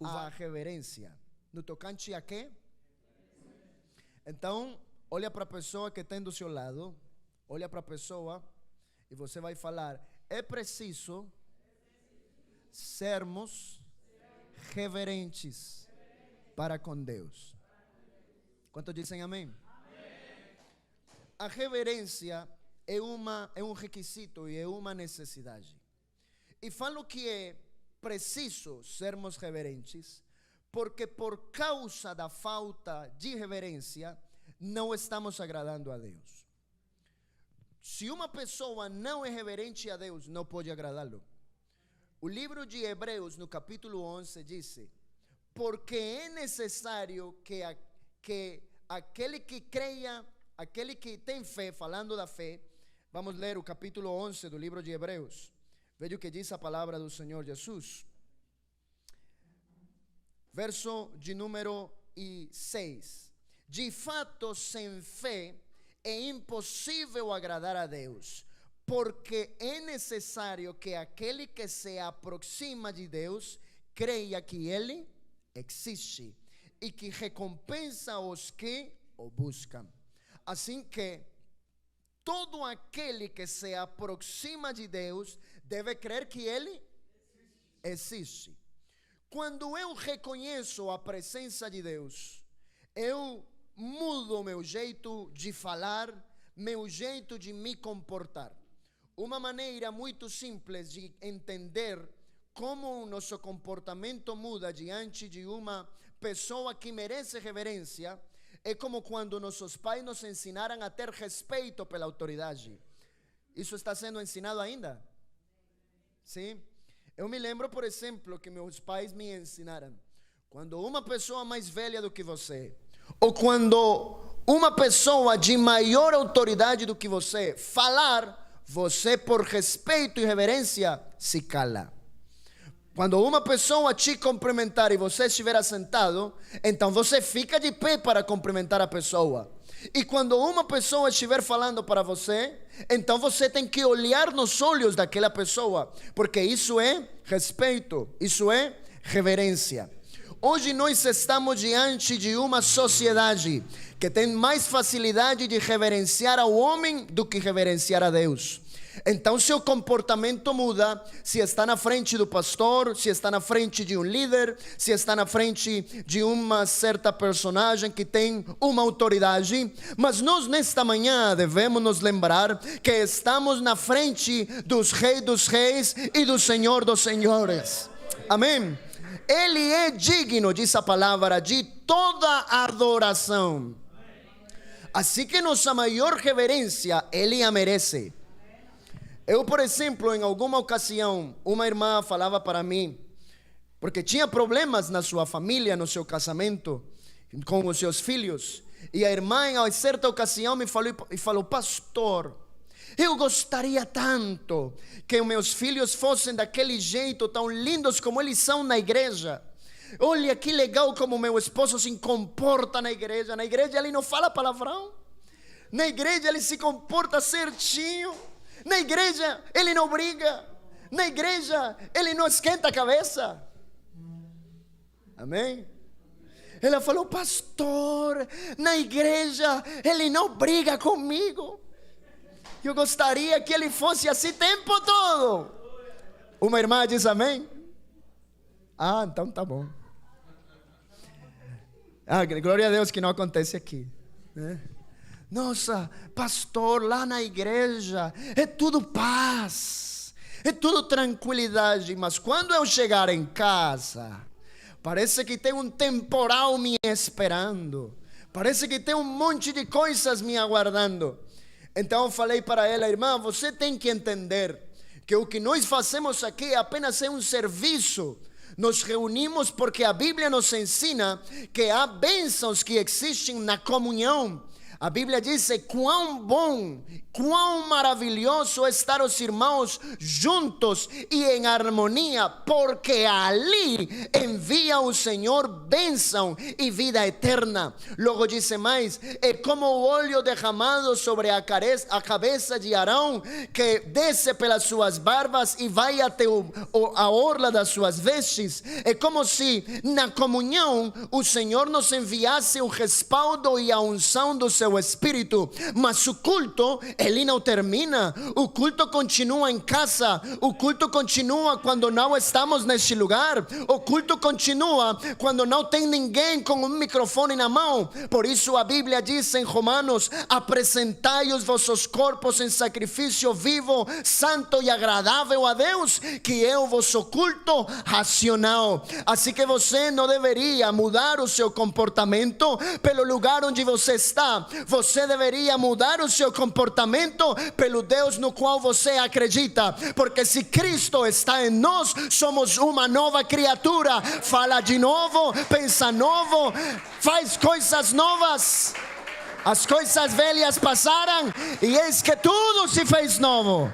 a reverência. No tocante a quê? Então, olha para a pessoa que tem do seu lado. Olha para a pessoa e você vai falar: é preciso sermos reverentes para com Deus. Quantos dizem amém? A reverência é um requisito e é uma necessidade. E falo que é preciso sermos reverentes, porque por causa da falta de reverência, não estamos agradando a Deus. Se uma pessoa não é reverente a Deus, não pode agradá-lo. O livro de Hebreus, no capítulo 11, diz: porque é necessário que aquele que creia, aquele que tem fé, falando da fé, vamos ler o capítulo 11 do livro de Hebreus. Veja o que diz a palavra do Senhor Jesus. Verso de número 6. De fato, sem fé é impossível agradar a Deus, porque é necessário que aquele que se aproxima de Deus creia que Ele existe e que recompensa os que o buscam. Assim que todo aquele que se aproxima de Deus deve crer que Ele existe. Quando eu reconheço a presença de Deus, eu mudo meu jeito de falar, meu jeito de me comportar. Uma maneira muito simples de entender como o nosso comportamento muda diante de uma pessoa que merece reverência é como quando nossos pais nos ensinaram a ter respeito pela autoridade. Isso está sendo ensinado ainda? Sim? Eu me lembro, por exemplo, que meus pais me ensinaram: quando uma pessoa mais velha do que você, ou quando uma pessoa de maior autoridade do que você falar, você, por respeito e reverência, se cala. Quando uma pessoa te cumprimentar e você estiver sentado, então você fica de pé para cumprimentar a pessoa. E quando uma pessoa estiver falando para você, então você tem que olhar nos olhos daquela pessoa, porque isso é respeito, isso é reverência. Hoje nós estamos diante de uma sociedade que tem mais facilidade de reverenciar ao homem do que reverenciar a Deus. Então seu comportamento muda se está na frente do pastor, se está na frente de um líder, se está na frente de uma certa personagem que tem uma autoridade. Mas nós nesta manhã devemos nos lembrar que estamos na frente dos reis e do Senhor dos senhores. Amém? Ele é digno, diz a palavra, de toda adoração. Assim que nossa maior reverência, Ele a merece. Eu, por exemplo, em alguma ocasião, uma irmã falava para mim, porque tinha problemas na sua família, no seu casamento, com os seus filhos. E a irmã, em certa ocasião, me falou: pastor, eu gostaria tanto que meus filhos fossem daquele jeito, tão lindos como eles são na igreja. Olha que legal como meu esposo se comporta na igreja. Na igreja ele não fala palavrão. Na igreja ele se comporta certinho. Na igreja ele não briga. Na igreja ele não esquenta a cabeça. Amém? Ela falou: pastor, na igreja ele não briga comigo. Eu gostaria que ele fosse assim o tempo todo. Uma irmã diz amém? Ah, então tá bom. Ah, glória a Deus que não acontece aqui, né? Nossa, pastor, lá na igreja é tudo paz, é tudo tranquilidade. Mas quando eu chegar em casa, parece que tem um temporal me esperando. Parece que tem um monte de coisas me aguardando. Então eu falei para ela: irmã, você tem que entender que o que nós fazemos aqui apenas é um serviço. Nos reunimos porque a Bíblia nos ensina que há bênçãos que existem na comunhão. A Bíblia diz: quão bom, quão maravilhoso estar os irmãos juntos e em harmonia, porque ali envia o Senhor bênção e vida eterna. Logo diz mais: é como o óleo derramado sobre a cabeça de Arão, que desce pelas suas barbas e vai até a orla das suas vestes. É como se na comunhão o Senhor nos enviasse o respaldo e a unção do seu Espírito. Mas o culto, ele não termina. O culto continua em casa. O culto continua quando não estamos neste lugar. O culto continua quando não tem ninguém com um microfone na mão. Por isso a Bíblia diz em Romanos: apresentai os vossos corpos em sacrifício vivo, santo e agradável a Deus, que é o vosso culto racional. Assim que você não deveria mudar o seu comportamento pelo lugar onde você está. Você deveria mudar o seu comportamento pelo Deus no qual você acredita, porque se Cristo está em nós, somos uma nova criatura. Fala de novo, pensa novo, faz coisas novas. As coisas velhas passaram e eis que tudo se fez novo.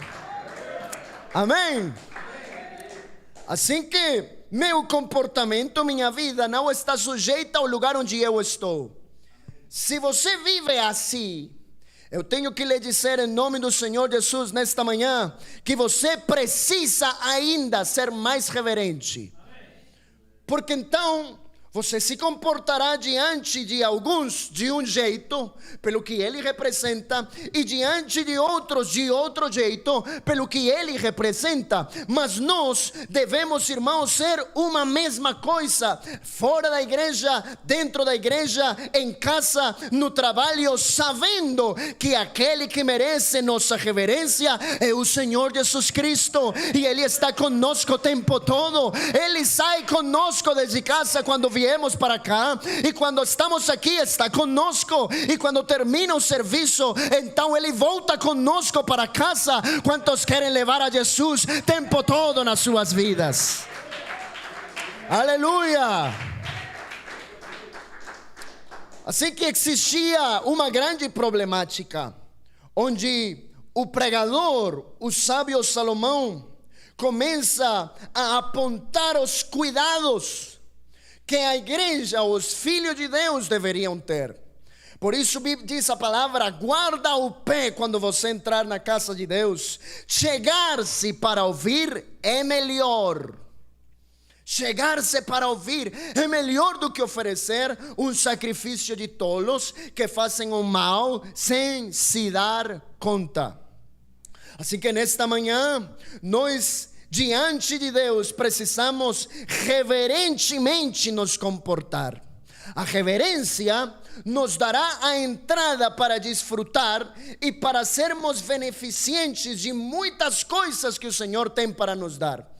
Amém? Assim que meu comportamento, minha vida não está sujeita ao lugar onde eu estou. Se você vive assim, eu tenho que lhe dizer em nome do Senhor Jesus nesta manhã, que você precisa ainda ser mais reverente. Porque então você se comportará diante de alguns de um jeito, pelo que ele representa, e diante de outros de outro jeito, pelo que ele representa. Mas nós devemos, irmãos, ser uma mesma coisa, fora da igreja, dentro da igreja, em casa, no trabalho, sabendo que aquele que merece nossa reverência é o Senhor Jesus Cristo, e Ele está conosco o tempo todo. Ele sai conosco desde casa quando viemos para cá, e quando estamos aqui está conosco, e quando termina o serviço, então Ele volta conosco para casa. Quantos querem levar a Jesus o tempo todo nas suas vidas? Aleluia! Assim que existia uma grande problemática, onde o pregador, o sábio Salomão, começa a apontar os cuidados que a igreja, os filhos de Deus deveriam ter. Por isso diz a palavra: guarda o pé quando você entrar na casa de Deus. Chegar-se para ouvir é melhor. Chegar-se para ouvir é melhor do que oferecer um sacrifício de tolos que fazem o mal sem se dar conta. Assim que nesta manhã, nós diante de Deus precisamos reverentemente nos comportar. A reverência nos dará a entrada para desfrutar e para sermos beneficientes de muitas coisas que o Senhor tem para nos dar.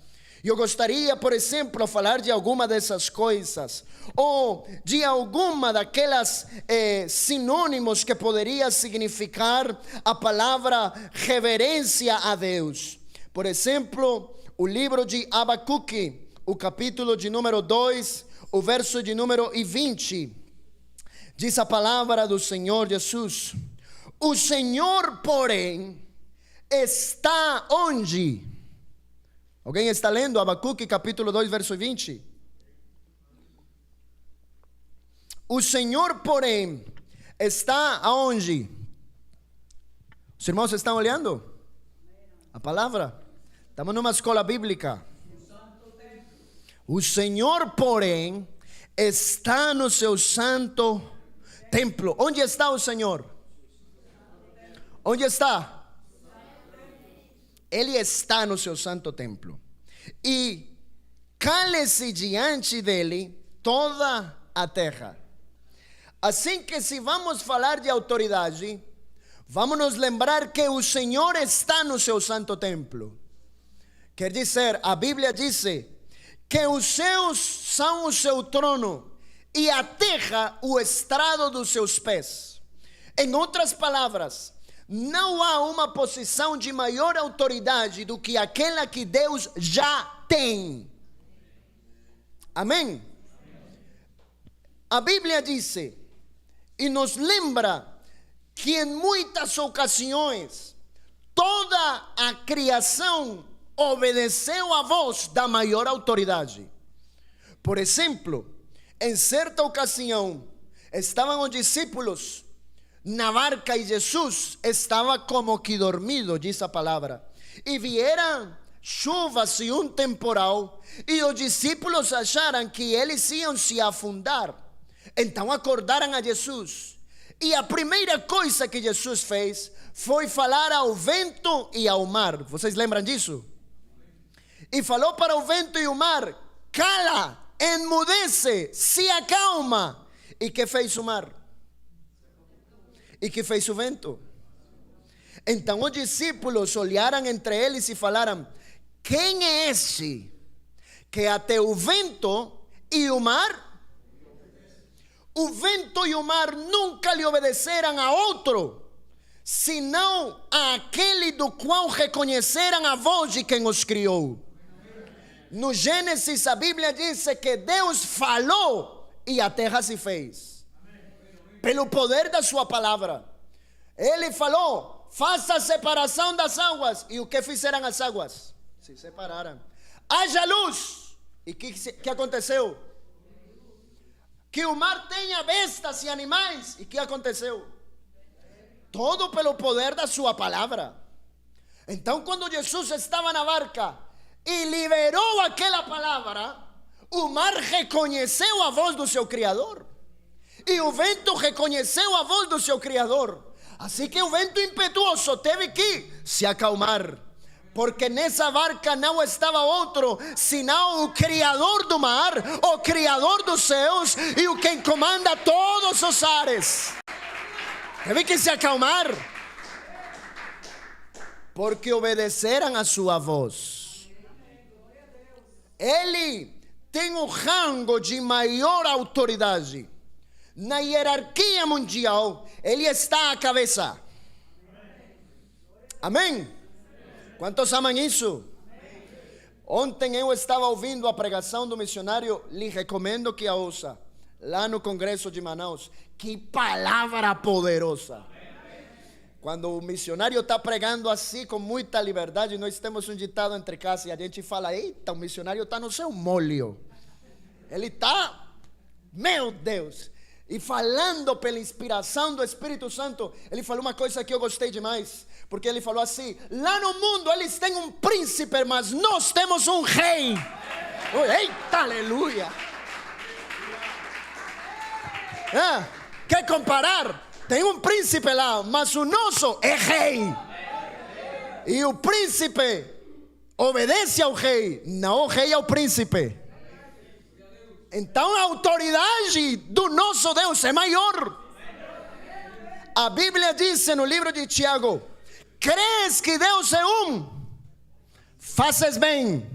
Eu gostaria, por exemplo, falar de alguma dessas coisas, ou de alguma daquelas sinônimos que poderia significar a palavra reverência a Deus. Por exemplo, o livro de Abacuque, o capítulo de número 2, o verso de número 20, diz a palavra do Senhor Jesus: o Senhor, porém, está onde? Alguém está lendo Abacuque, capítulo 2, verso 20? O Senhor, porém, está aonde? Os irmãos estão olhando a palavra? Estamos numa escola bíblica. O Senhor, porém, está no seu santo templo. Onde está o Senhor? Onde está? Ele está no seu santo templo. E cale-se diante dele toda a terra. Assim que, se vamos falar de autoridade, vamos nos lembrar que o Senhor está no seu santo templo. Quer dizer, a Bíblia diz que os céus são o seu trono e a terra o estrado dos seus pés. Em outras palavras, não há uma posição de maior autoridade do que aquela que Deus já tem. Amém? A Bíblia diz e nos lembra que em muitas ocasiões toda a criação obedeceu a voz da maior autoridade. Por exemplo, em certa ocasião, estavam os discípulos na barca e Jesus estava como que dormido, diz a palavra. E vieram chuvas e um temporal, e os discípulos acharam que eles iam se afundar. Então acordaram a Jesus. E a primeira coisa que Jesus fez foi falar ao vento e ao mar. Vocês lembram disso? E falou para o vento e o mar: cala, enmudece, se acalma. E que fez o mar? E que fez o vento? Então os discípulos olharam entre eles e falaram: quem é esse que até o vento e o mar, o vento e o mar nunca lhe obedeceram a outro, senão àquele do qual reconheceram a voz de quem os criou? No Gênesis a Bíblia diz que Deus falou e a terra se fez, pelo poder da sua palavra. Ele falou: faça a separação das águas. E o que fizeram as águas? Se separaram. Haja luz. E que aconteceu? Que o mar tenha bestas e animais. E que aconteceu? Todo pelo poder da sua palavra. Então, quando Jesus estava na barca e liberou aquela palavra, o mar reconheceu a voz do seu Criador, e o vento reconheceu a voz do seu Criador. Assim que o vento impetuoso teve que se acalmar, porque nessa barca não estava outro senão o Criador do mar, o Criador dos céus e o quem comanda todos os ares. Teve que se acalmar, porque obedeceram a sua voz. Ele tem o rango de maior autoridade. Na hierarquia mundial, ele está à cabeça. Amém? Quantos amam isso? Ontem eu estava ouvindo a pregação do missionário, lhe recomendo que a ouça, lá no Congresso de Manaus. Que palavra poderosa! Quando o missionário está pregando assim, com muita liberdade, nós temos um ditado entre casa e a gente fala: eita, o missionário está no seu molho. Ele está, meu Deus. E falando pela inspiração do Espírito Santo, ele falou uma coisa que eu gostei demais. Porque ele falou assim: lá no mundo eles têm um príncipe, mas nós temos um rei. Eita, aleluia. Quer comparar? Tem um príncipe lá, mas o nosso é rei. E o príncipe obedece ao rei, não o rei ao príncipe. Então a autoridade do nosso Deus é maior. A Bíblia diz no livro de Tiago: crees que Deus é um? Fazes bem,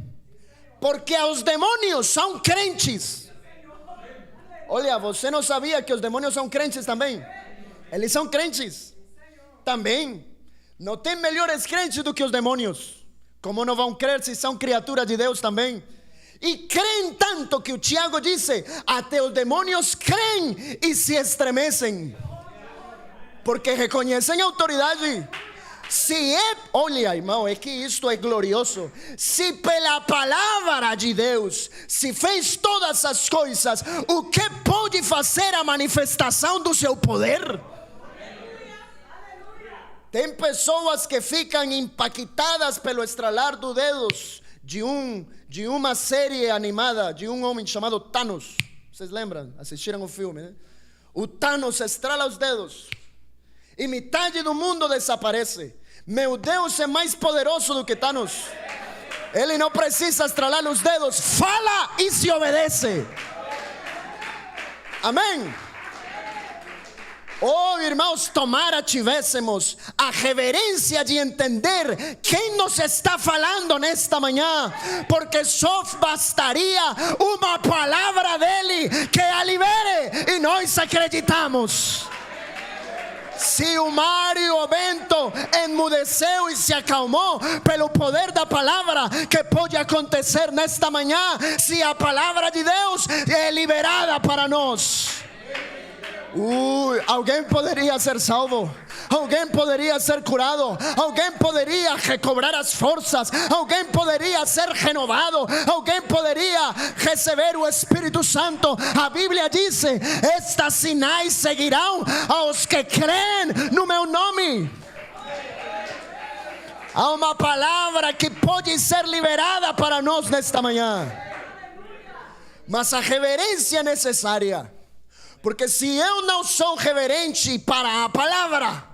porque os demônios são crentes. Olha, você não sabia que os demônios são crentes também? Eles são crentes também. Não tem melhores crentes do que os demônios. Como não vão crer se são criaturas de Deus também? E creem tanto que o Tiago disse: até os demônios creem e se estremecem, porque reconhecem a autoridade. Olha, irmão, é que isto é glorioso. Se pela palavra de Deus se fez todas as coisas, o que pode fazer a manifestação do seu poder? Tem pessoas que ficam impactadas pelo estralar dos dedos de uma série animada de um homem chamado Thanos. Vocês lembram? Assistiram o filme, né? O Thanos estrala os dedos e metade do mundo desaparece. Meu Deus é mais poderoso do que Thanos. Ele não precisa estralar os dedos, fala e se obedece. Amém? Oh, irmãos, tomara tivéssemos a reverência de entender quem nos está falando nesta manhã, porque só bastaria uma palavra dele que a libere, e nós acreditamos. Se o mar e o vento enmudeceu e se acalmou pelo poder da palavra, que pode acontecer nesta manhã se a palavra de Deus é liberada para nós? Alguém poderia ser salvo, alguém poderia ser curado, alguém poderia recobrar as forças, alguém poderia ser renovado, alguém poderia receber o Espírito Santo. A Bíblia diz: estes sinais seguirão aos que creem no meu nome. Há uma palavra que pode ser liberada para nós nesta manhã, mas a reverência é necessária. Porque se eu não sou reverente para a palavra,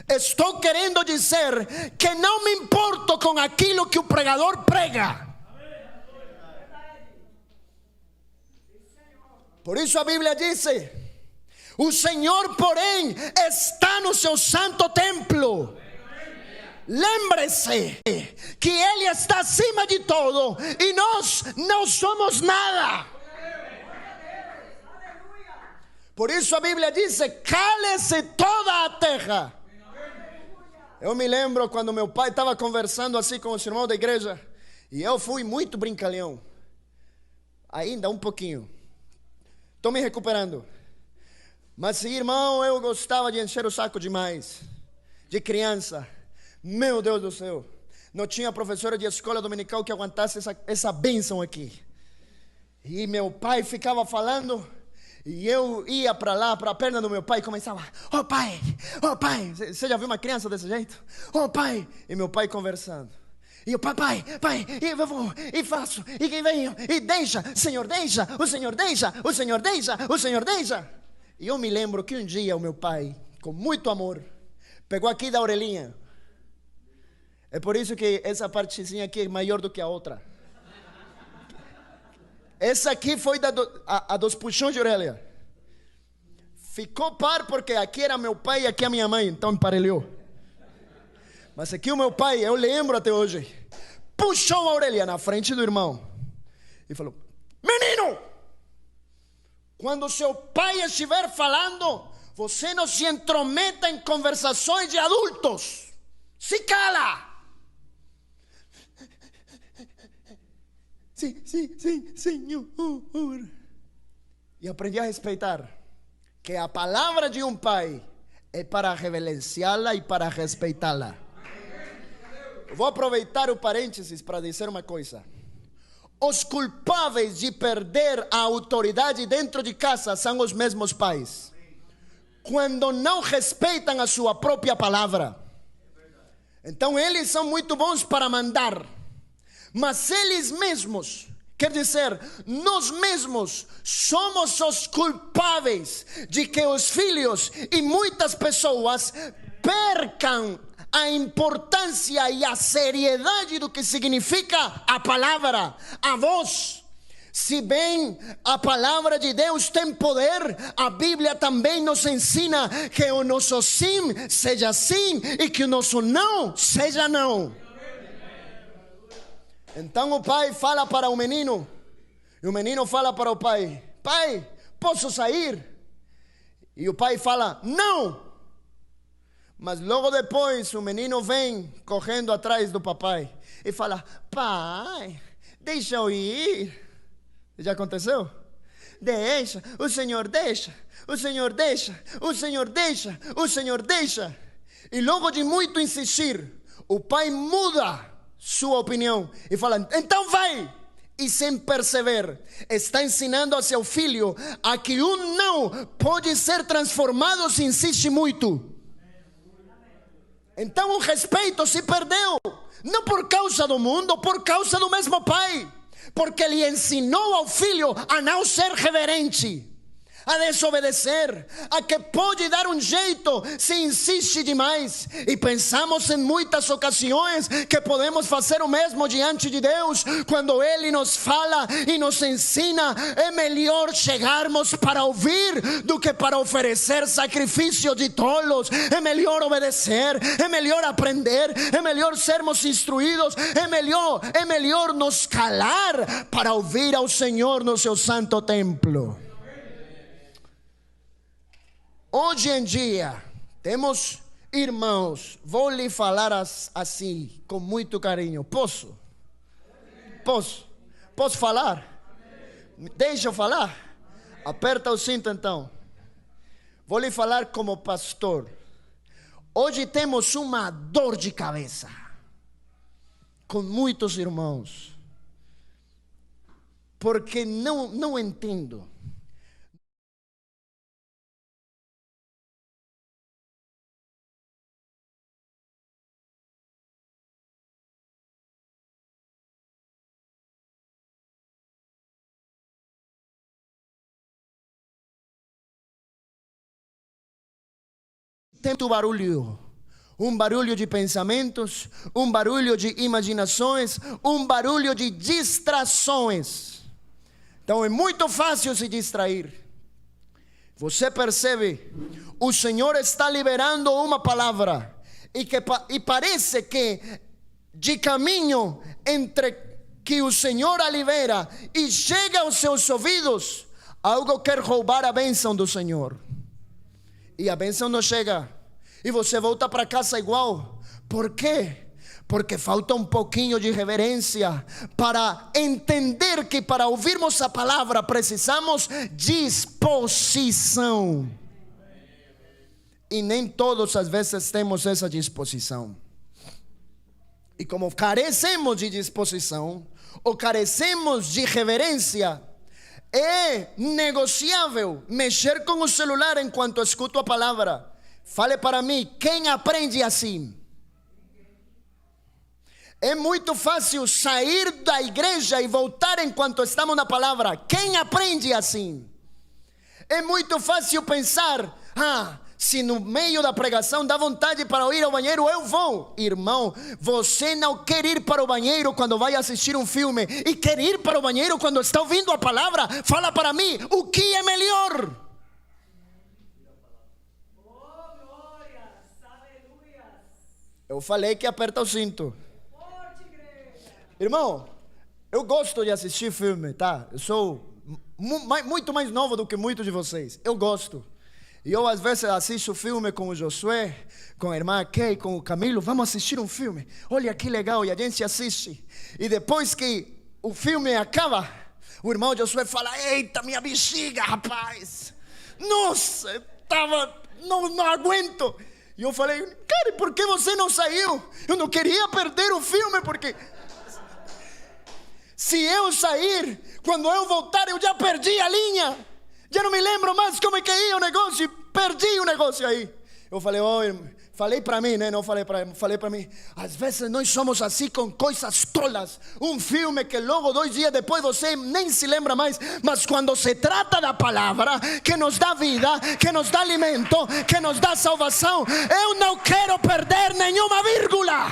estou querendo dizer que não me importo com aquilo que o pregador prega. Por isso a Bíblia diz: o Senhor, porém, está no seu santo templo. Lembre-se que Ele está acima de todo e nós não somos nada. Por isso a Bíblia diz: cale-se toda a terra. Eu me lembro quando meu pai estava conversando assim com os irmãos da igreja, e eu fui muito brincalhão. Ainda um pouquinho. Estou me recuperando. Mas, irmão, eu gostava de encher o saco demais. De criança. Meu Deus do céu. Não tinha professora de escola dominical que aguentasse essa bênção aqui. E meu pai ficava falando, e eu ia para lá, para a perna do meu pai, e começava: oh pai, você já viu uma criança desse jeito? Oh pai, e meu pai conversando. E eu: pai, e eu vou, e faço, e que venho, e deixa, Senhor deixa, o Senhor deixa, o Senhor deixa, o Senhor deixa. E eu me lembro que um dia o meu pai, com muito amor, pegou aqui da orelhinha. É por isso que essa partezinha aqui é maior do que a outra. Essa aqui foi a dos puxões de orelha. Ficou par porque aqui era meu pai e aqui a minha mãe, então emparelhou. Mas aqui o meu pai, eu lembro até hoje, puxou a orelha na frente do irmão e falou: menino, quando seu pai estiver falando, você não se intrometa em conversações de adultos. Se cala. Sim, Senhor. E aprendi a respeitar que a palavra de um pai é para reverenciá-la e para respeitá-la. Vou aproveitar o parênteses para dizer uma coisa. Os culpáveis de perder a autoridade dentro de casa são os mesmos pais, quando não respeitam a sua própria palavra. Então eles são muito bons para mandar, mas eles mesmos, quer dizer, nós mesmos somos os culpáveis de que os filhos e muitas pessoas percam a importância e a seriedade do que significa a palavra, a voz. Se bem a palavra de Deus tem poder, a Bíblia também nos ensina que o nosso sim seja sim e que o nosso não seja não. Então o pai fala para o menino, e o menino fala para o pai: pai, posso sair? E o pai fala: não. Mas logo depois o menino vem correndo atrás do papai e fala: pai, deixa eu ir. Já aconteceu? Deixa, o Senhor deixa, o Senhor deixa, o Senhor deixa, o Senhor deixa. E logo de muito insistir, o pai muda sua opinião e fala: então vai. E sem perceber, está ensinando a seu filho a que um não pode ser transformado se insiste muito. Então o respeito se perdeu, não por causa do mundo, por causa do mesmo pai, porque ele ensinou ao filho a não ser reverente, a desobedecer, a que pode dar um jeito se insiste demais. E pensamos em muitas ocasiões que podemos fazer o mesmo diante de Deus. Quando Ele nos fala e nos ensina, é melhor chegarmos para ouvir do que para oferecer sacrifício de tolos. É melhor obedecer, é melhor aprender, é melhor sermos instruídos, é melhor nos calar para ouvir ao Senhor no seu santo templo. Hoje em dia, temos irmãos, vou lhe falar assim, com muito carinho. Posso falar? Deixa eu falar? Aperta o cinto então. Vou lhe falar como pastor. Hoje temos uma dor de cabeça com muitos irmãos, porque não entendo. Tem muito barulho. Um barulho de pensamentos, um barulho de imaginações, um barulho de distrações. Então é muito fácil se distrair. Você percebe, o Senhor está liberando uma palavra e parece que de caminho entre que o Senhor a libera e chega aos seus ouvidos, algo quer roubar a bênção do Senhor. E a bênção não chega. E você volta para casa igual. Por quê? Porque falta um pouquinho de reverência para entender que para ouvirmos a palavra precisamos disposição. E nem todos às vezes temos essa disposição. E como carecemos de disposição, ou carecemos de reverência, é negociável mexer com o celular enquanto escuto a palavra. Fale para mim, quem aprende assim? É muito fácil sair da igreja e voltar enquanto estamos na palavra. Quem aprende assim? É muito fácil pensar, se no meio da pregação dá vontade para ir ao banheiro, eu vou. Irmão, você não quer ir para o banheiro quando vai assistir um filme e quer ir para o banheiro quando está ouvindo a palavra. Fala para mim, o que é melhor? Eu falei que aperta o cinto. Irmão, eu gosto de assistir filme, tá? Eu sou muito mais novo do que muitos de vocês. Eu gosto. E eu às vezes assisto filme com o Josué, com a irmã Kay, com o Camilo. Vamos assistir um filme. Olha que legal. E a gente assiste. E depois que o filme acaba, o irmão Josué fala: eita, minha bexiga, rapaz. Nossa, não aguento. E eu falei: cara, por que você não saiu? Eu não queria perder o filme, porque se eu sair, quando eu voltar, eu já perdi a linha. Já não me lembro mais como é que ia o negócio. Perdi o negócio aí. Eu falei: falei para mim, né? Não falei para mim. Às vezes nós somos assim com coisas tolas. Um filme que logo 2 dias depois você nem se lembra mais. Mas quando se trata da palavra que nos dá vida, que nos dá alimento, que nos dá salvação, eu não quero perder nenhuma vírgula.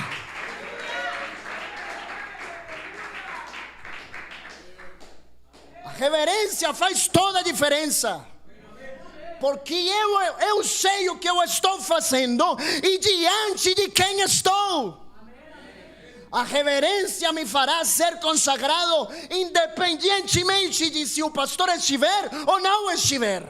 A reverência faz toda a diferença. Porque eu sei o que eu estou fazendo e diante de quem estou. A reverência me fará ser consagrado independentemente de se o pastor estiver ou não estiver.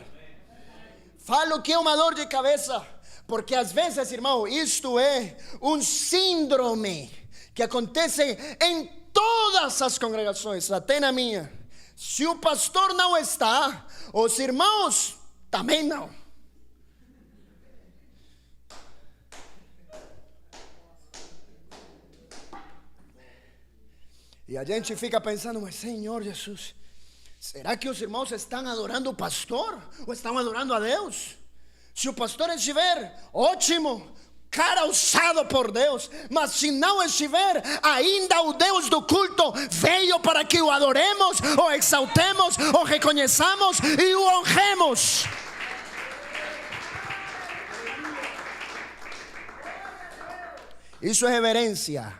Falo que é uma dor de cabeça, porque às vezes, irmão, isto é um síndrome que acontece em todas as congregações, até na minha. Se o pastor não está, os irmãos também não. E a gente fica pensando: mas Senhor Jesus, será que os irmãos estão adorando o pastor ou estão adorando a Deus? Se o pastor estiver, ótimo, cara usado por Deus. Mas se não estiver, ainda o Deus do culto veio para que o adoremos, o exaltemos, o reconheçamos e o honremos. Isso é reverência.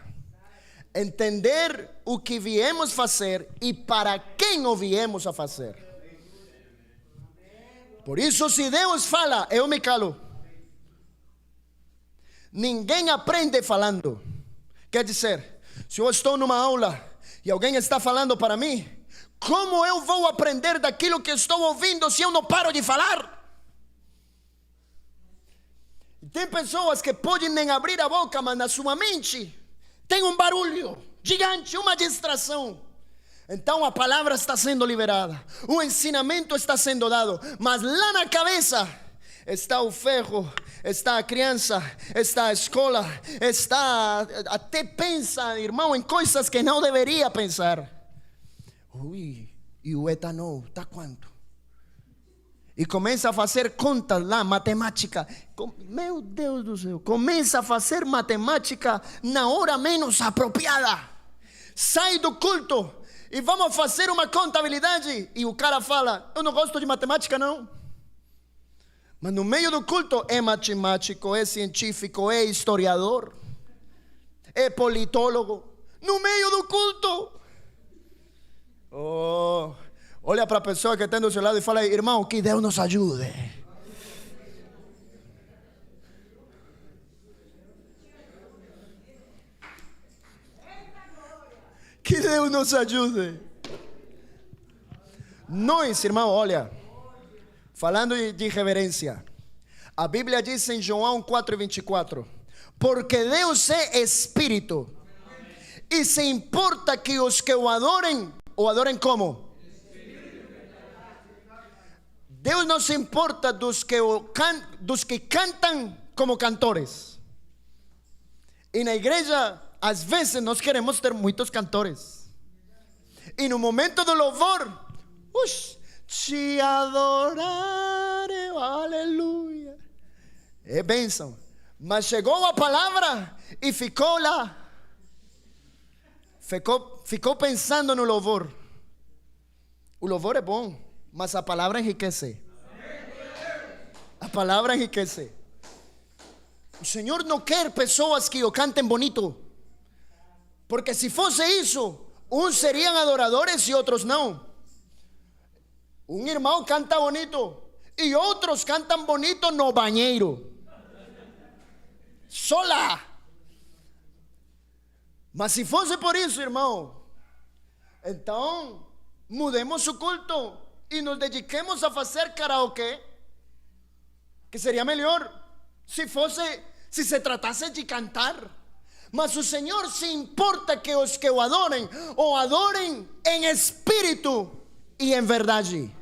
Entender o que viemos fazer e para quem o viemos a fazer. Por isso, se Deus fala, eu me calo. Ninguém aprende falando. Quer dizer, se eu estou numa aula e alguém está falando para mim, como eu vou aprender daquilo que estou ouvindo se eu não paro de falar? Tem pessoas que podem nem abrir a boca, mas na sua mente tem um barulho gigante, uma distração. Então a palavra está sendo liberada, o ensinamento está sendo dado, mas lá na cabeça está o ferro, está a criança, está a escola, está até pensa, irmão, em coisas que não deveria pensar. Ui, e o etanol, tá quanto? E começa a fazer contas lá, matemática. Meu Deus do céu, começa a fazer matemática na hora menos apropriada. Sai do culto e vamos fazer uma contabilidade. E o cara fala: eu não gosto de matemática não. Mas no meio do culto é matemático, é científico, é historiador, é politólogo. No meio do culto. Oh, olha para a pessoa que está do seu lado e fala: irmão, que Deus nos ajude. Que Deus nos ajude. Nós, irmão, olha, falando de reverência, a Bíblia diz em João 4:24: porque Deus é Espírito, e se importa que os que o adorem como? Deus não se importa dos que cantam como cantores. E na igreja, às vezes, nós queremos ter muitos cantores. E no momento do louvor, te adoraré, aleluia. É bênção. Mas chegou a palavra e ficou lá. Ficou pensando no louvor. O louvor é bom, mas a palavra enriquece. A palavra enriquece. O Senhor não quer pessoas que o cantem bonito. Porque se fosse isso, uns seriam adoradores e outros não. Um irmão canta bonito e outros cantam bonito no banheiro. Sola. Mas se fosse por isso, irmão, então mudemos o culto e nos dediquemos a fazer karaokê, que seria melhor se se tratasse de cantar. Mas o Senhor se importa que os que o adorem em espírito e em verdade.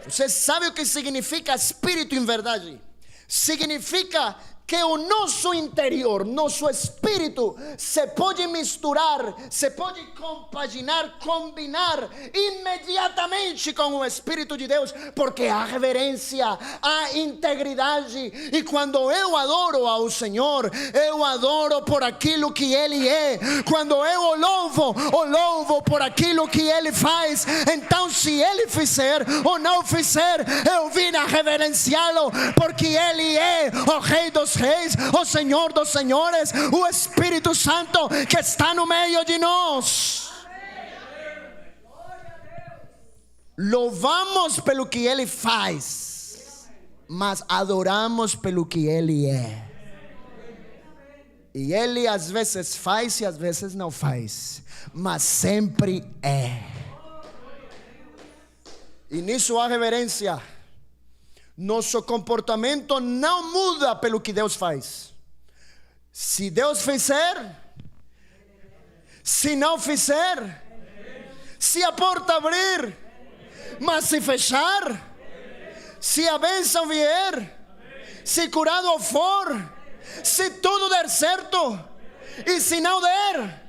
Você sabe o que significa espírito em verdade? Significa que o nosso interior, nosso espírito, se pode misturar, se pode compaginar, combinar imediatamente com o Espírito de Deus, porque há reverência, há integridade. E quando eu adoro ao Senhor, eu adoro por aquilo que Ele é. Quando eu o louvo por aquilo que Ele faz. Então, se Ele fizer ou não fizer, eu vim a reverenciá-lo, porque Ele é o Rei dos Reis, o Senhor dos Senhores, o Espírito Santo que está no meio de nós. Louvamos pelo que Ele faz, mas adoramos pelo que Ele é. E Ele às vezes faz e às vezes não faz, mas sempre é. E nisso há reverência. Nosso comportamento não muda pelo que Deus faz. Se Deus fizer, se não fizer, se a porta abrir, mas se fechar, se a bênção vier, se curado for, se tudo der certo, e se não der,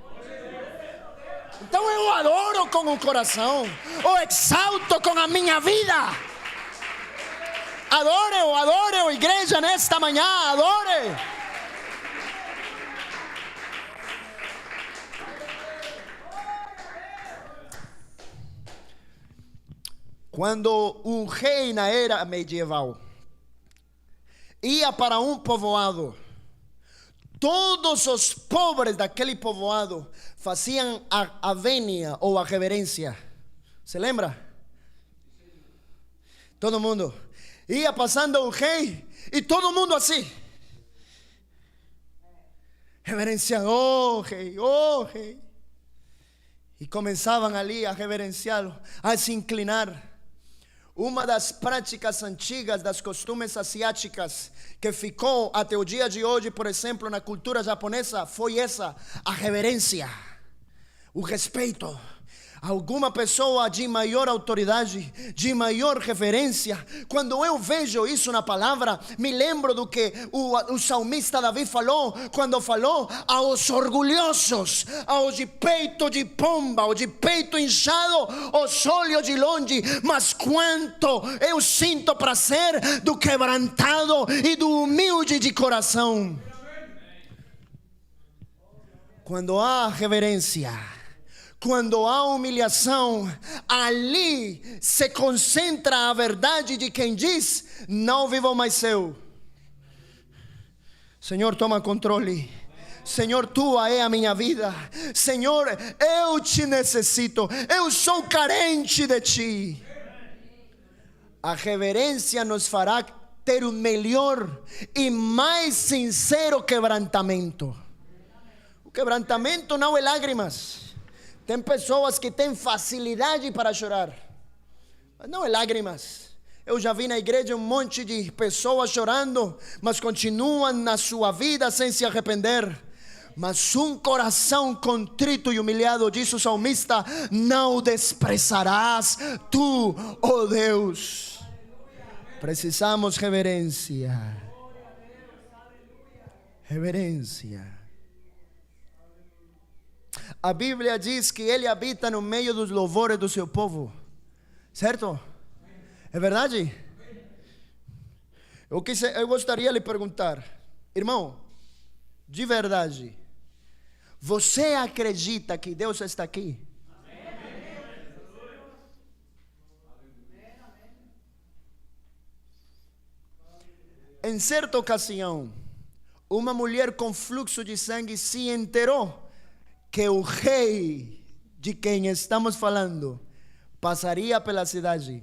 então eu adoro com o coração, o exalto com a minha vida. Adore, igreja, nesta manhã, adore. Quando um rei na era medieval ia para um povoado, todos os pobres daquele povoado faziam a vénia ou a reverência. Se lembra? Todo mundo. Ia passando o rei e todo mundo assim, reverenciando, oh rei. E começavam ali a reverenciá-lo, a se inclinar. Uma das práticas antigas, das costumes asiáticas, que ficou até o dia de hoje, por exemplo, na cultura japonesa, foi essa, a reverência, o respeito. Alguma pessoa de maior autoridade, de maior referência. Quando eu vejo isso na palavra, me lembro do que o salmista Davi falou, quando falou aos orgulhosos, aos de peito de pomba, aos de peito inchado, os olhos de longe, mas quanto eu sinto prazer do quebrantado e do humilde de coração. Quando há reverência, quando há humilhação, ali se concentra a verdade de quem diz: não vivo mais eu. Senhor, toma controle. Senhor, tua é a minha vida. Senhor, eu te necessito. Eu sou carente de ti. A reverência nos fará ter um melhor e mais sincero quebrantamento. O quebrantamento não é lágrimas. Tem pessoas que têm facilidade para chorar, mas não é lágrimas. Eu já vi na igreja um monte de pessoas chorando, mas continuam na sua vida sem se arrepender. Mas um coração contrito e humilhado, diz o salmista, não desprezarás tu, ó Deus. Precisamos reverência. Reverência. A Bíblia diz que Ele habita no meio dos louvores do seu povo, certo? É verdade? Eu gostaria de lhe perguntar, irmão, de verdade, você acredita que Deus está aqui? Em certa ocasião, uma mulher com fluxo de sangue se enterou que o rei de quem estamos falando passaria pela cidade.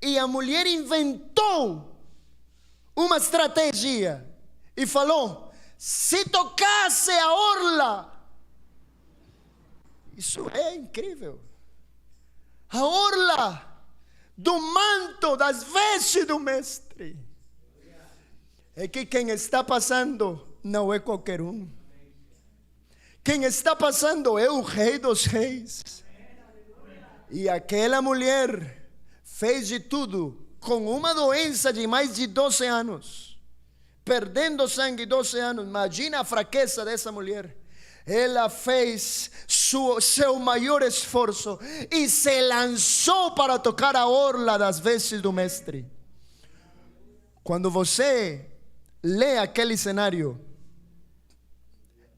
E a mulher inventou uma estratégia e falou: se tocasse a orla. Isso é incrível. A orla do manto, das vestes do mestre. É que quem está passando não é qualquer um. Quem está passando é o Rei dos Reis. E aquela mulher fez de tudo, com uma doença de mais de 12 anos, perdendo sangue 12 anos. Imagina a fraqueza dessa mulher. Ela fez seu maior esforço e se lançou para tocar a orla das vestes do mestre. Quando você lê aquele cenário,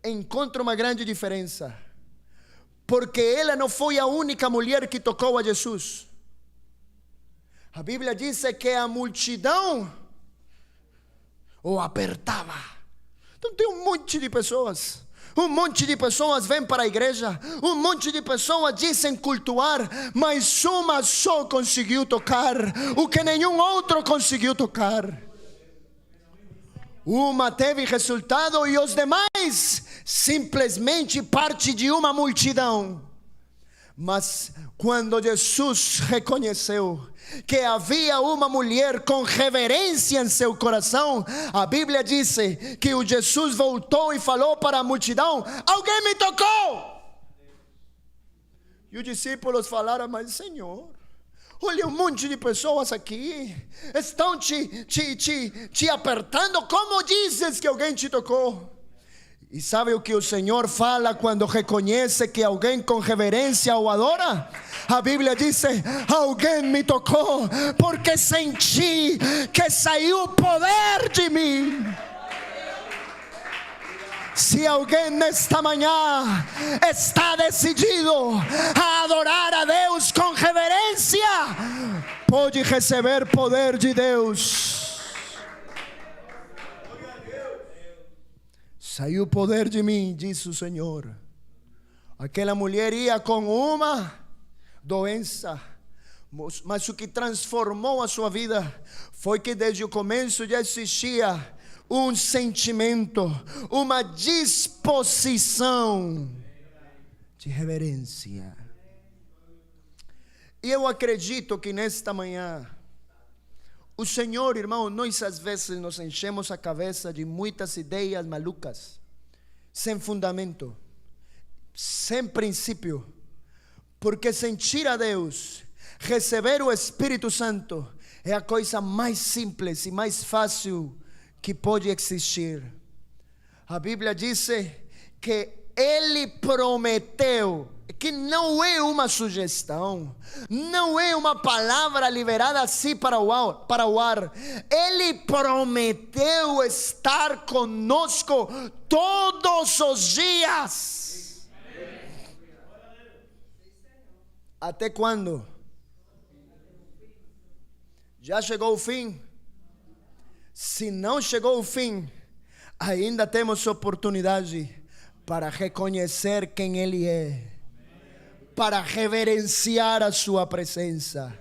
encontra uma grande diferença, porque ela não foi a única mulher que tocou a Jesus. A Bíblia diz que a multidão o apertava. Então tem um monte de pessoas. Um monte de pessoas vêm para a igreja, um monte de pessoas dizem cultuar, mas uma só conseguiu tocar o que nenhum outro conseguiu tocar. Uma teve resultado e os demais simplesmente parte de uma multidão. Mas quando Jesus reconheceu que havia uma mulher com reverência em seu coração, a Bíblia diz que o Jesus voltou e falou para a multidão: alguém me tocou. E os discípulos falaram: mas Senhor, olha um monte de pessoas aqui, estão te apertando, como dizes que alguém te tocou? E sabe o que o Senhor fala quando reconhece que alguém com reverência o adora? A Bíblia diz: alguém me tocou, porque senti que saiu poder de mim. Se alguém nesta manhã está decidido a adorar a Deus com reverência, pode receber poder de Deus. Saiu o poder de mim, disse o Senhor. Aquela mulher ia com uma doença, mas o que transformou a sua vida foi que desde o começo já existia um sentimento, uma disposição de reverência. E eu acredito que nesta manhã o Senhor, irmão, nós às vezes nos enchemos a cabeça de muitas ideias malucas, sem fundamento. sem princípio, porque sentir a Deus, receber o Espírito Santo, é a coisa mais simples e mais fácil que pode existir. A Bíblia diz que Ele prometeu, que não é uma sugestão, não é uma palavra liberada assim para o ar. Ele prometeu estar conosco todos os dias. Até quando? Já chegou o fim? Se não chegou o fim, ainda temos oportunidade para reconhecer quem Ele é, para reverenciar a sua presença.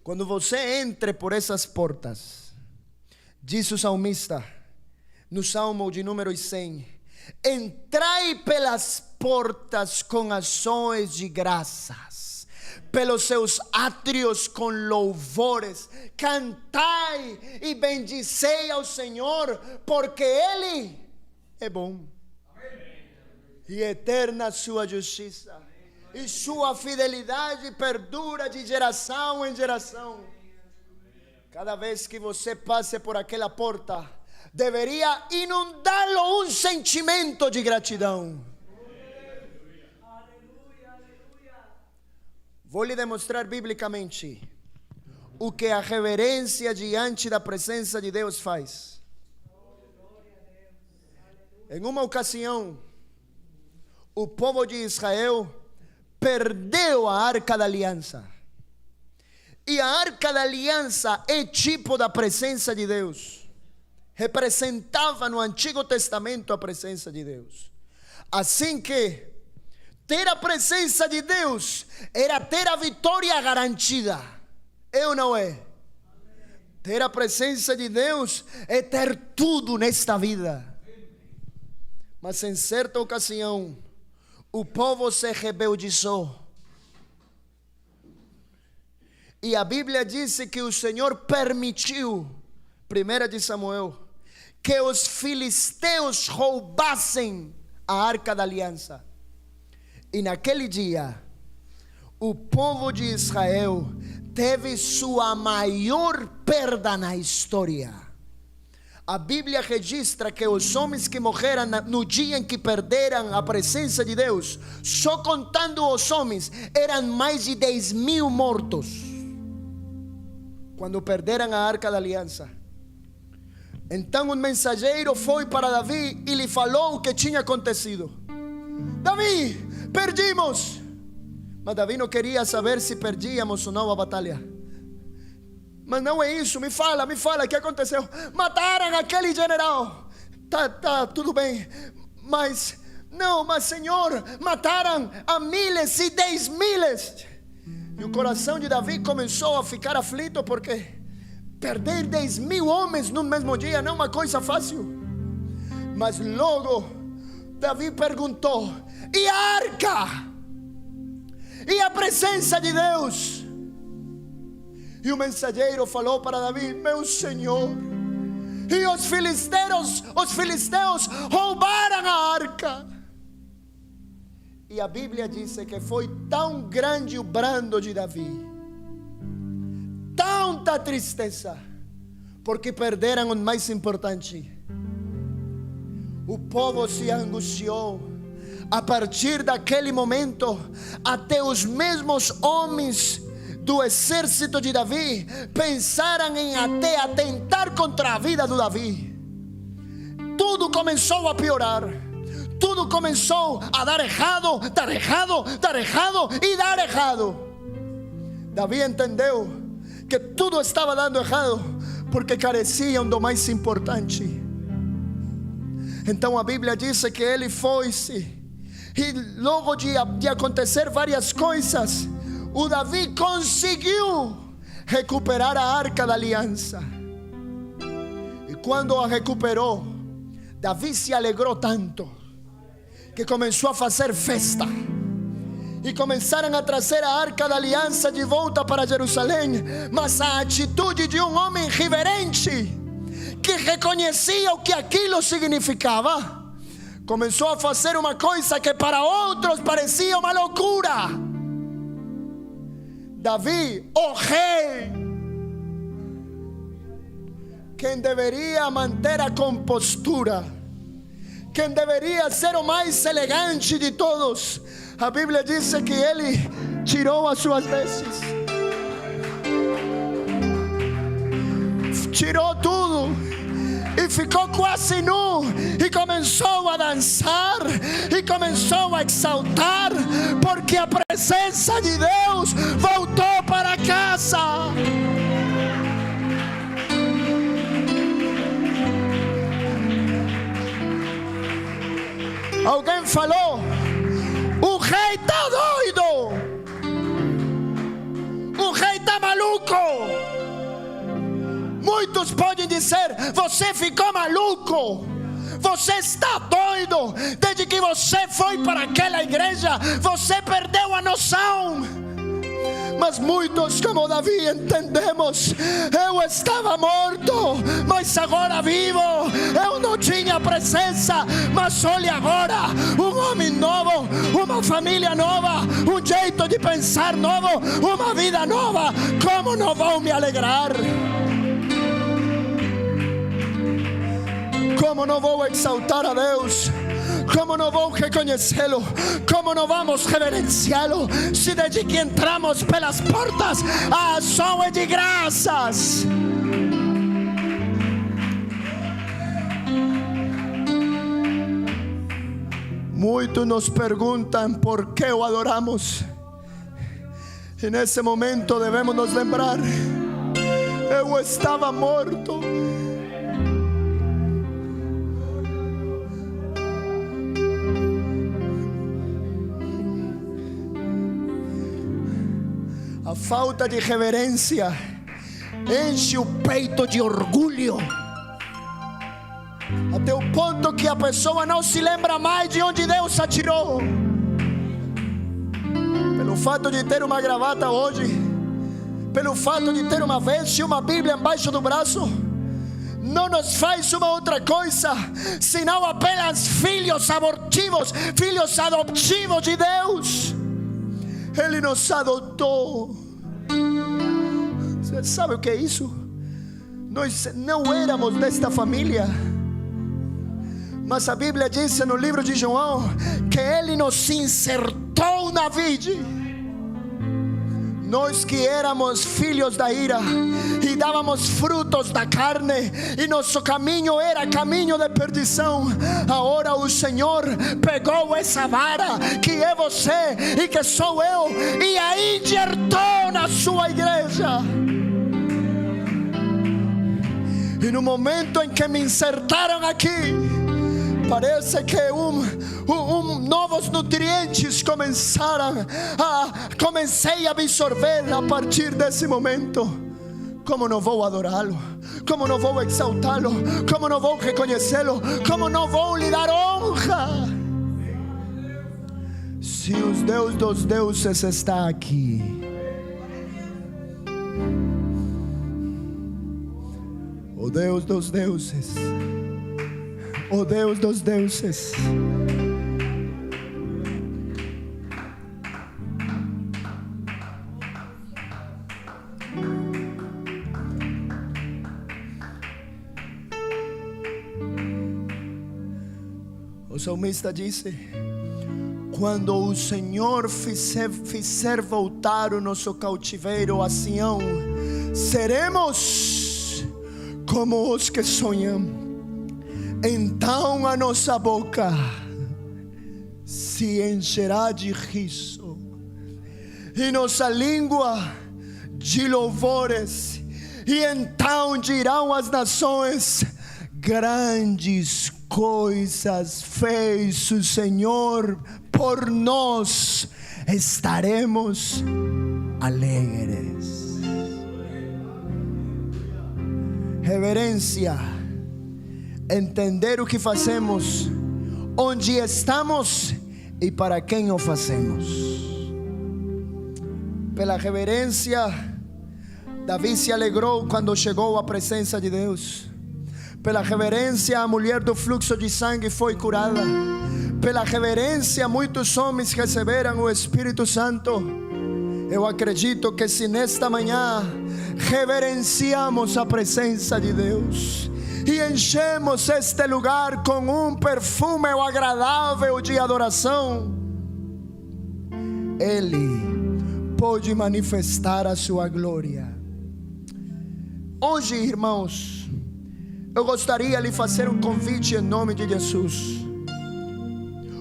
Quando você entre por essas portas, diz o salmista no Salmo de número 100: entrai pelas portas com ações de graças, pelos seus átrios com louvores, cantai e bendizei ao Senhor, porque Ele é bom e eterna a sua justiça, e sua fidelidade perdura de geração em geração. Cada vez que você passe por aquela porta, deveria inundá-lo um sentimento de gratidão. Vou lhe demonstrar biblicamente o que a reverência diante da presença de Deus faz. Em uma ocasião, o povo de Israel perdeu a Arca da Aliança. E a Arca da Aliança é tipo da presença de Deus. Representava no Antigo Testamento a presença de Deus. Assim que ter a presença de Deus era ter a vitória garantida. É ou não é? Ter a presença de Deus é ter tudo nesta vida. Mas em certa ocasião, o povo se rebelizou. E a Bíblia diz que o Senhor permitiu, 1 de Samuel, que os filisteus roubassem a Arca da Aliança. E naquele dia, o povo de Israel teve sua maior perda na história. A Bíblia registra que os homens que morreram no dia em que perderam a presença de Deus, só contando os homens, eram mais de 10.000 mortos, quando perderam a Arca da Aliança. Então um mensageiro foi para Davi e lhe falou o que tinha acontecido. Davi, perdimos. Mas Davi não queria saber se perdíamos ou não a batalha. Mas não é isso, me fala, o que aconteceu? Mataram aquele general. Tá, tudo bem. Mas Senhor, mataram a miles e 10.000. E o coração de Davi começou a ficar aflito, porque perder 10.000 homens no mesmo dia não é uma coisa fácil. Mas logo Davi perguntou: e a arca? E a presença de Deus? E o mensageiro falou para Davi: meu senhor, e os filisteus roubaram a arca. E a Bíblia diz que foi tão grande o brando de Davi, tanta tristeza, porque perderam o mais importante. O povo se angustiou. A partir daquele momento, até os mesmos homens do exército de Davi pensaram em até atentar contra a vida do Davi. Tudo começou a piorar. Tudo começou a dar errado. Davi entendeu que tudo estava dando errado porque careciam do mais importante. Então a Bíblia diz que ele foi-se, e logo de acontecer várias coisas, o Davi conseguiu recuperar a Arca da Aliança. E quando a recuperou, Davi se alegrou tanto que começou a fazer festa. E começaram a trazer a Arca da Aliança de volta para Jerusalém. Mas a atitude de um homem reverente, que reconhecia o que aquilo significava, começou a fazer uma coisa que para outros parecia uma loucura. Davi, o rei, quem deveria manter a compostura, quem deveria ser o mais elegante de todos, a Bíblia diz que ele tirou as suas vestes, tirou tudo e ficou quase nu, e começou a dançar, e começou a exaltar, porque a presença de Deus voltou para casa. Alguém falou: o rei está doido, o rei está maluco. Muitos podem dizer: você ficou maluco, você está doido. Desde que você foi para aquela igreja, você perdeu a noção. Mas muitos, como Davi, entendemos: eu estava morto, mas agora vivo. Eu não tinha presença, mas olha agora, um homem novo, uma família nova, um jeito de pensar novo, uma vida nova. Como não vou me alegrar? Como não vou exaltar a Deus? Como não vou reconhecê-lo? Como não vamos reverenciá-lo? Se desde que entramos pelas portas a ação é de graças. Muitos nos perguntam por que o adoramos. E nesse momento devemos nos lembrar: eu estava morto, a falta de reverência enche o peito de orgulho, até o ponto que a pessoa não se lembra mais de onde Deus a tirou. Pelo fato de ter uma gravata hoje, pelo fato de ter uma veste e uma Bíblia embaixo do braço, não nos faz uma outra coisa senão apenas filhos abortivos, filhos adotivos de Deus. Ele nos adotou. Você sabe o que é isso? Nós não éramos desta família, mas a Bíblia diz no livro de João que Ele nos insertou na vide. Nós que éramos filhos da ira e dávamos frutos da carne, e nosso caminho era caminho de perdição, agora o Senhor pegou essa vara que é você e que sou eu, e a injertou na sua igreja. E no momento em que me insertaram aqui, parece que novos nutrientes comecei a absorver a partir desse momento. Como não vou adorá-lo? Como não vou exaltá-lo? Como não vou reconhecê-lo? Como não vou lhe dar honra? Se os Deus dos deuses está aqui, o Deus dos deuses, o Deus dos deuses, o salmista disse: quando o Senhor fizer voltar o nosso cativeiro a Sião, seremos como os que sonham. Então a nossa boca se encherá de riso e nossa língua de louvores. E então dirão as nações: grandes coisas fez o Senhor por nós, estaremos alegres. Reverência, entender o que fazemos, onde estamos e para quem o fazemos. Pela reverência, Davi se alegrou quando chegou à presença de Deus. Pela reverência, a mulher do fluxo de sangue foi curada. Pela reverência, muitos homens receberam o Espírito Santo. Eu acredito que se nesta manhã reverenciamos a presença de Deus e enchemos este lugar com um perfume agradável de adoração, Ele pode manifestar a sua glória. Hoje, irmãos, eu gostaria de lhe fazer um convite em nome de Jesus.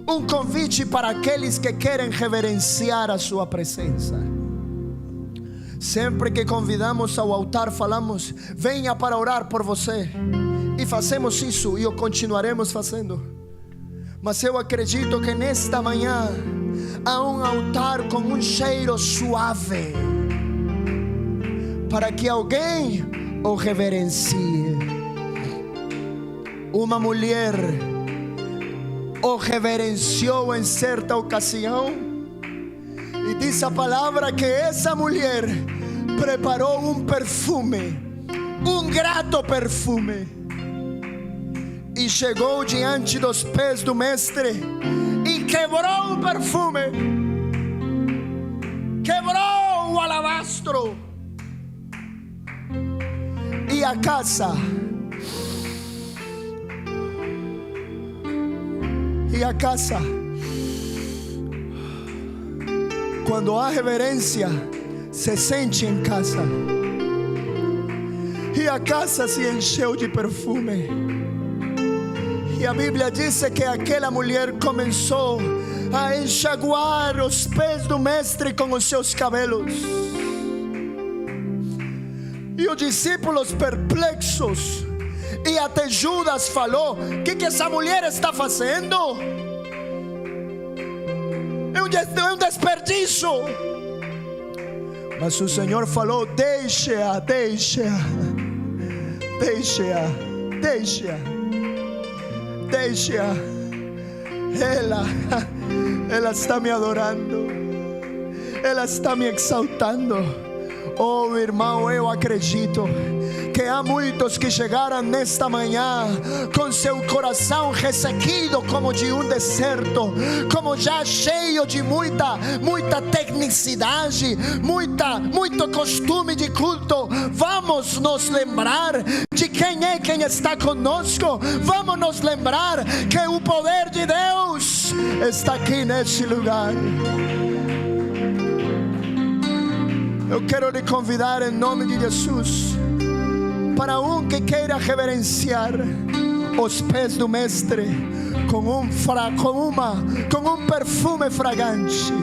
Um convite para aqueles que querem reverenciar a sua presença. Sempre que convidamos ao altar, falamos: venha para orar por você. E fazemos isso e o continuaremos fazendo. Mas eu acredito que nesta manhã há um altar com um cheiro suave, para que alguém o reverencie. Uma mulher o reverenciou em certa ocasião, e diz a palavra que essa mulher preparou um perfume, um grato perfume, e chegou diante dos pés do mestre e quebrou o perfume, quebrou o alabastro, e a casa, quando há reverência, se sente em casa, e a casa se encheu de perfume. E a Bíblia diz que aquela mulher começou a enxaguar os pés do mestre com os seus cabelos. E os discípulos perplexos, e até Judas falou: o que essa mulher está fazendo? É um desperdício. Mas o Senhor falou: deixa-a. Ela está me adorando, ela está me exaltando. Oh, irmão, eu acredito que há muitos que chegaram nesta manhã com seu coração ressequido como de um deserto, como já cheio de muita tecnicidade, muito costume de culto. Vamos nos lembrar de quem está conosco. Vamos nos lembrar que o poder de Deus está aqui neste lugar. Eu quero lhe convidar em nome de Jesus, para um que queira reverenciar os pés do mestre com um perfume fragante.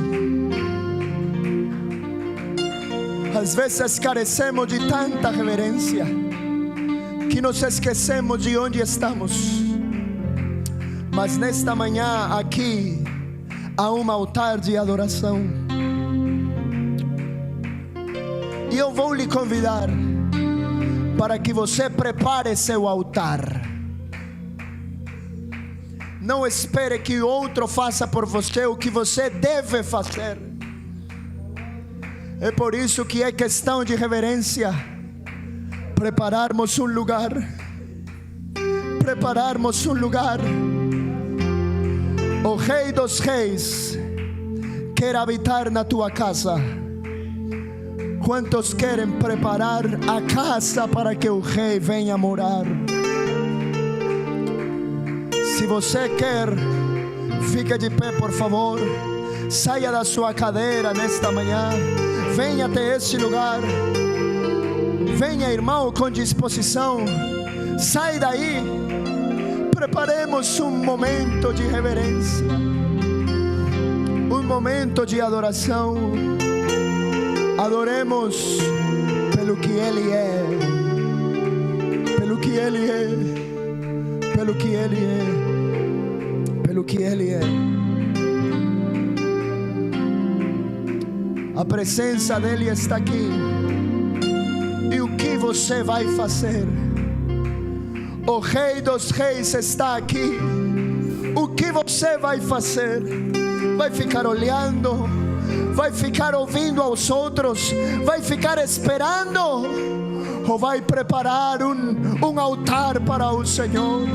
Às vezes carecemos de tanta reverência que nos esquecemos de onde estamos. Mas nesta manhã aqui há um altar de adoração. E eu vou lhe convidar para que você prepare seu altar. Não espere que outro faça por você o que você deve fazer. É por isso que é questão de reverência prepararmos um lugar. O Rei dos Reis quer habitar na tua casa. Quantos querem preparar a casa para que o Rei venha morar? Se você quer, fique de pé, por favor. Saia da sua cadeira nesta manhã. Venha até este lugar. Venha, irmão, com disposição. Sai daí. Preparemos um momento de reverência, um momento de adoração. Adoremos pelo que Ele é, pelo que Ele é, pelo que Ele é, pelo que Ele é. A presença dEle está aqui. E o que você vai fazer? O Rei dos Reis está aqui. O que você vai fazer? Vai ficar olhando? Vai ficar ouvindo aos outros? Vai ficar esperando? ou vai preparar um altar para o Senhor.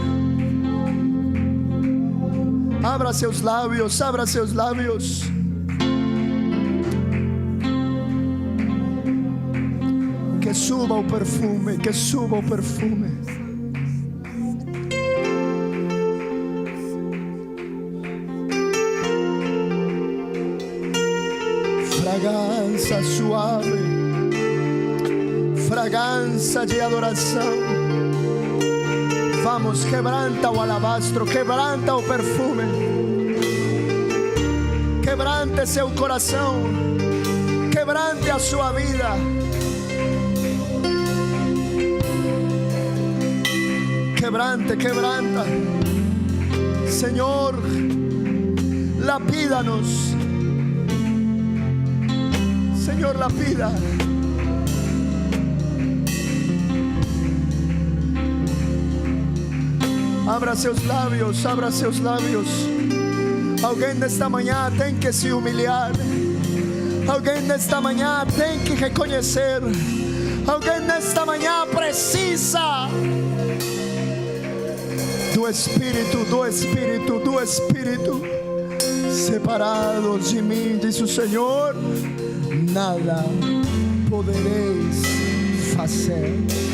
Abra seus lábios, abra seus lábios. Que suba o perfume, que suba o perfume. Fragrância suave, fragrância de adoração. Vamos, quebranta o alabastro, quebranta o perfume, quebrante seu coração, quebrante a sua vida. Quebrante, quebranta. Señor, lapídanos. Señor, lapida. Abra seus lábios, abra seus lábios. Alguém nesta manhã tem que se humilhar. Alguém nesta manhã tem que reconhecer. Alguém nesta manhã precisa do Espírito, do Espírito, do Espírito. Separados de mim, diz o Senhor, nada podereis fazer.